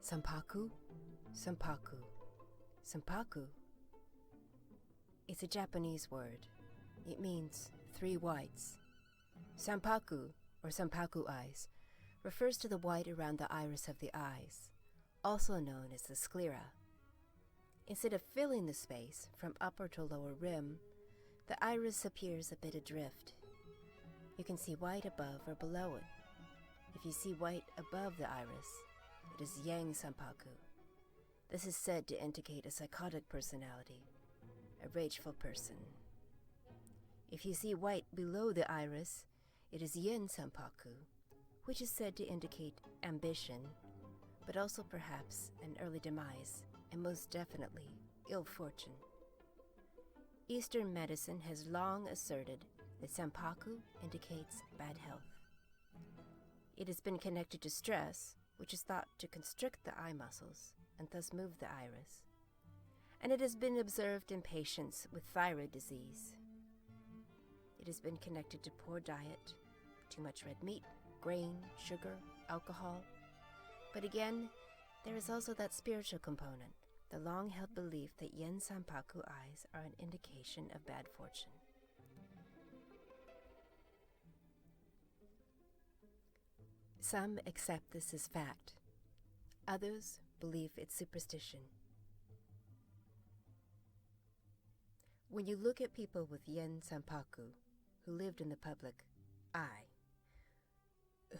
Sanpaku? Sanpaku. Sanpaku? It's a Japanese word. It means 3 whites. Sanpaku, or Sanpaku eyes, refers to the white around the iris of the eyes, also known as the sclera. Instead of filling the space from upper to lower rim, the iris appears a bit adrift. You can see white above or below it. If you see white above the iris, it is yang sanpaku. This is said to indicate a psychotic personality, a rageful person. If you see white below the iris, it is yin sanpaku, which is said to indicate ambition, but also perhaps an early demise, and most definitely ill fortune. Eastern medicine has long asserted that sanpaku indicates bad health. It has been connected to stress, which is thought to constrict the eye muscles and thus move the iris. And it has been observed in patients with thyroid disease. It has been connected to poor diet, too much red meat, grain, sugar, alcohol. But again, there is also that spiritual component, the long-held belief that yin sanpaku eyes are an indication of bad fortune. Some accept this as fact. Others believe it's superstition. When you look at people with yin sanpaku who lived in the public eye,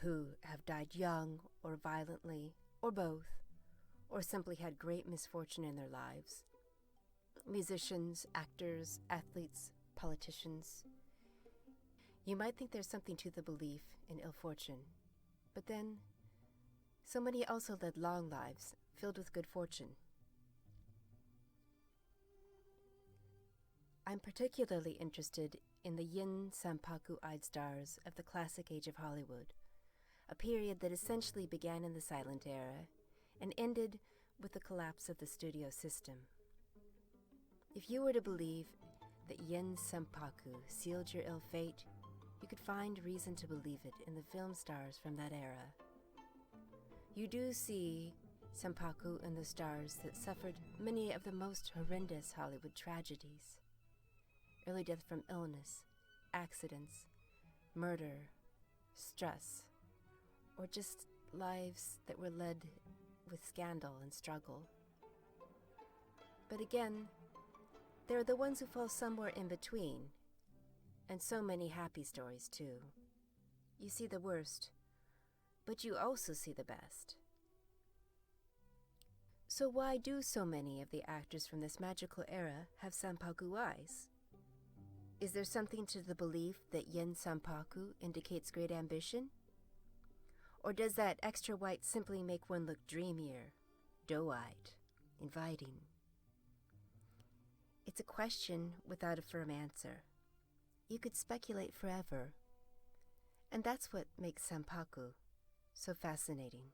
who have died young or violently, or both, or simply had great misfortune in their lives, musicians, actors, athletes, politicians, you might think there's something to the belief in ill fortune. But then, so many also led long lives filled with good fortune. I'm particularly interested in the yin sanpaku-eyed stars of the classic age of Hollywood, a period that essentially began in the silent era and ended with the collapse of the studio system. If you were to believe that yin sanpaku sealed your ill fate, you could find reason to believe it in the film stars from that era. You do see sanpaku in the stars that suffered many of the most horrendous Hollywood tragedies. Early death from illness, accidents, murder, stress, or just lives that were led with scandal and struggle. But again, there are the ones who fall somewhere in between, and so many happy stories too. You see the worst, but you also see the best. So why do so many of the actors from this magical era have sanpaku eyes? Is there something to the belief that yin sanpaku indicates great ambition? Or does that extra white simply make one look dreamier, doe-eyed, inviting? It's a question without a firm answer. You could speculate forever. And that's what makes sanpaku so fascinating.